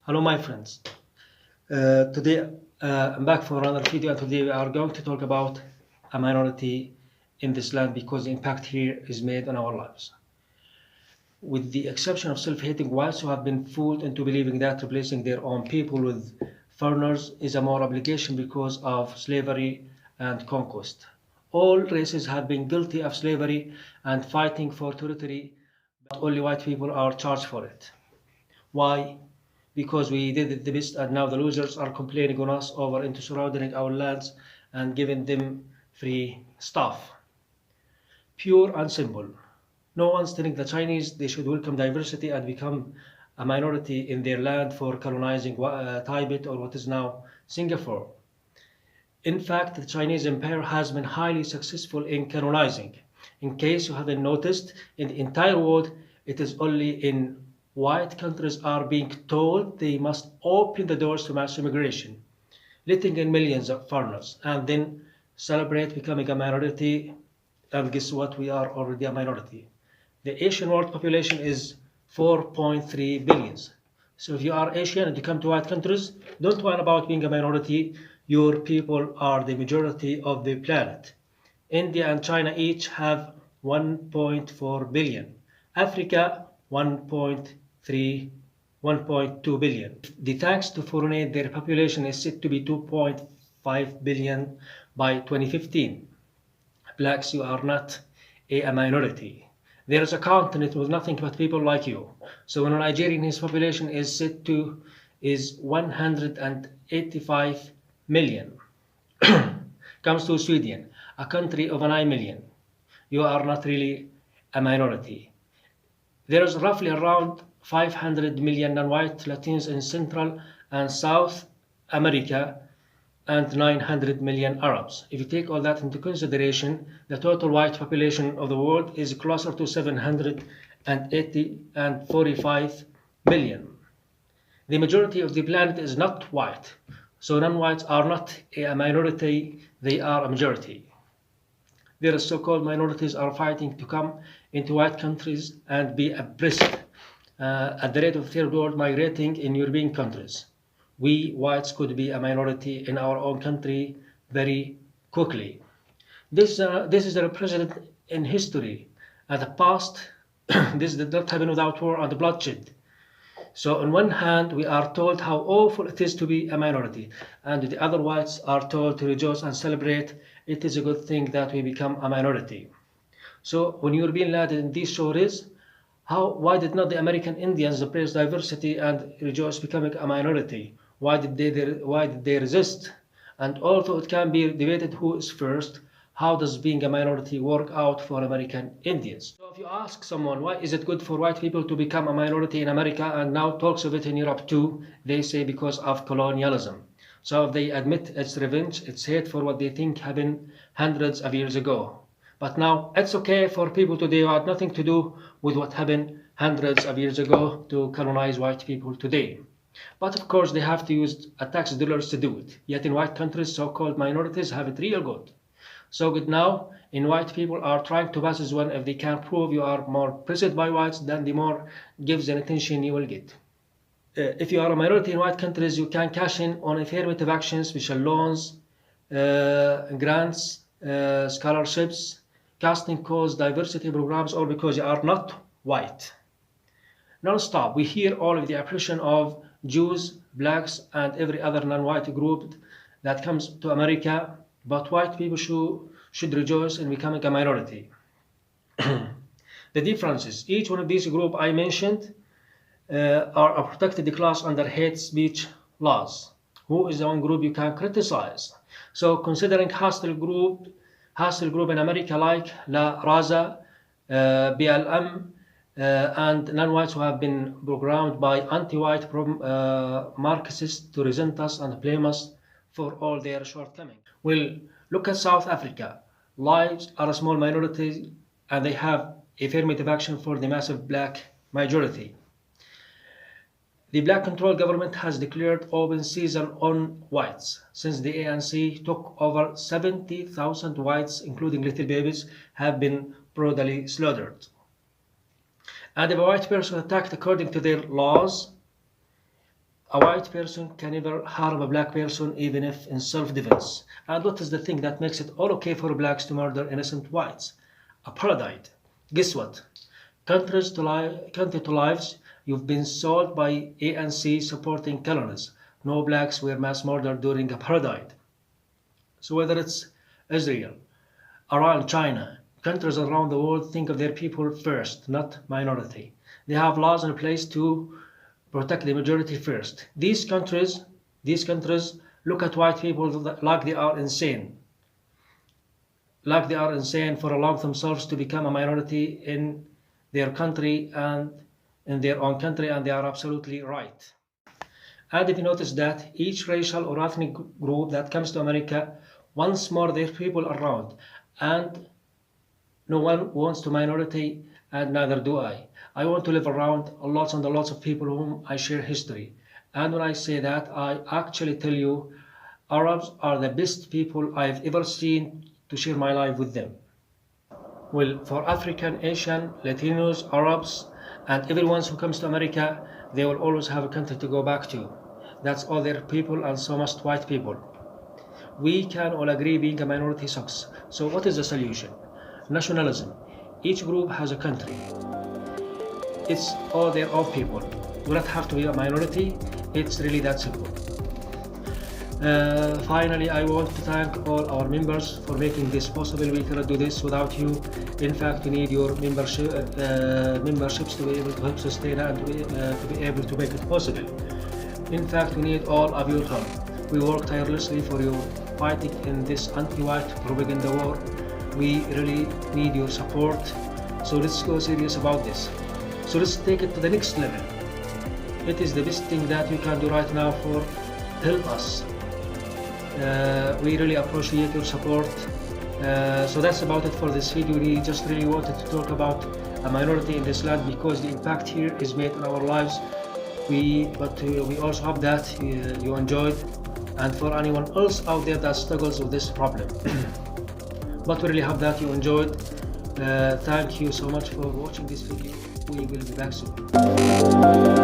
Hello, my friends. Today I'm back for another video, and today we are going to talk about a minority in this land because the impact here is made on our lives. With the exception of self-hating whites who have been fooled into believing that replacing their own people with foreigners is a moral obligation because of slavery and conquest. All races have been guilty of slavery and fighting for territory, but only white people are charged for it. Why? Because we did it the best and now the losers are complaining on us over into surrendering our lands and giving them free stuff. Pure and simple. No one's telling the Chinese they should welcome diversity and become a minority in their land for colonizing Tibet or what is now Singapore. In fact, the Chinese empire has been highly successful in colonizing. In case you haven't noticed, in the entire world, it is only in white countries are being told they must open the doors to mass immigration, letting in millions of foreigners, and then celebrate becoming a minority. And guess what? We are already a minority. The Asian world population is 4.3 billion. So if you are Asian and you come to white countries, don't worry about being a minority. Your people are the majority of the planet. India and China each have 1.4 billion. Africa 1.3, 1.2 billion. The thanks to foreign aid, their population is said to be 2.5 billion by 2015. Blacks, you are not a minority. There is a continent with nothing but people like you. So when a Nigerian, his population is said to is 185 million. Comes to Sweden, a country of 9 million. You are not really a minority. There is roughly around 500 million non-white Latinos in Central and South America and 900 million Arabs. If you take all that into consideration, the total white population of the world is closer to 780 and 45 million. The majority of the planet is not white, so non-whites are not a minority, they are a majority. Their so-called minorities are fighting to come into white countries and be oppressed at the rate of third world migrating in European countries. We whites could be a minority in our own country very quickly. This is a precedent in history. At the past, this did not happen without war and bloodshed. So on one hand, we are told how awful it is to be a minority, and the other whites are told to rejoice and celebrate. It is a good thing that we become a minority. So when you're being led in these stories, why did not the American Indians praise diversity and rejoice becoming a minority? Why did they resist? And although it can be debated who is first, how does being a minority work out for American Indians? So if you ask someone why is it good for white people to become a minority in America and now talks of it in Europe too, they say because of colonialism. So if they admit it's revenge, it's hate for what they think happened hundreds of years ago. But now it's okay for people today who had nothing to do with what happened hundreds of years ago to colonize white people today. But of course they have to use tax dollars to do it. Yet in white countries, so-called minorities have it real good. So good now, in white people are trying to pass this one if they can prove you are more oppressed by whites, then the more gives and attention you will get. If you are a minority in white countries, you can cash in on affirmative actions, special loans, grants, scholarships, casting calls, diversity programs, all because you are not white. Non-stop, we hear all of the oppression of Jews, blacks, and every other non-white group that comes to America, but white people should rejoice in becoming a minority. The differences, each one of these groups I mentioned are a protected class under hate speech laws. Who is the one group you can criticize? So considering hostile group in America like La Raza, BLM, and non-whites who have been programmed by anti-white Marxists to resent us and blame us for all their shortcomings. Well, look at South Africa. Lives are a small minority and they have affirmative action for the massive black majority. The black-controlled government has declared open season on whites. Since the ANC took over, 70,000 whites, including little babies, have been brutally slaughtered. And if a white person attacked according to their laws, A white person can never harm a black person even if in self-defense. And what is the thing that makes it all okay for blacks to murder innocent whites? Apartheid. Guess what? Country to lives, you've been sold by ANC supporting colonies. No blacks were mass murdered during apartheid. So whether it's Israel, Iran, China, countries around the world think of their people first, not minority. They have laws in place to protect the majority first. These countries look at white people like they are insane. Like they are insane for allowing themselves to become a minority in their country and in their own country, and they are absolutely right. And if you notice that each racial or ethnic group that comes to America wants more their people around, and no one wants to minority, and neither do I. I want to live around lots and lots of people whom I share history. And when I say that, I actually tell you Arabs are the best people I've ever seen to share my life with them. Well, for African, Asian, Latinos, Arabs, and everyone who comes to America, they will always have a country to go back to. That's all their people, and so must white people. We can all agree being a minority sucks. So what is the solution? Nationalism. Each group has a country. It's all their own people. Do not have to be a minority. It's really that simple. Finally, I want to thank all our members for making this possible. We cannot do this without you. In fact, we need your memberships to be able to help sustain and to be able to make it possible. In fact, we need all of your help. We work tirelessly for you fighting in this anti-white propaganda war. We really need your support. So let's go serious about this. So let's take it to the next level. It is the best thing that you can do right now for help us. We really appreciate your support. So that's about it for this video. We just really wanted to talk about a minority in this land because the impact here is made on our lives. We also hope that you enjoyed, and for anyone else out there that struggles with this problem. But we really hope that you enjoyed. Thank you so much for watching this video. We will be back soon.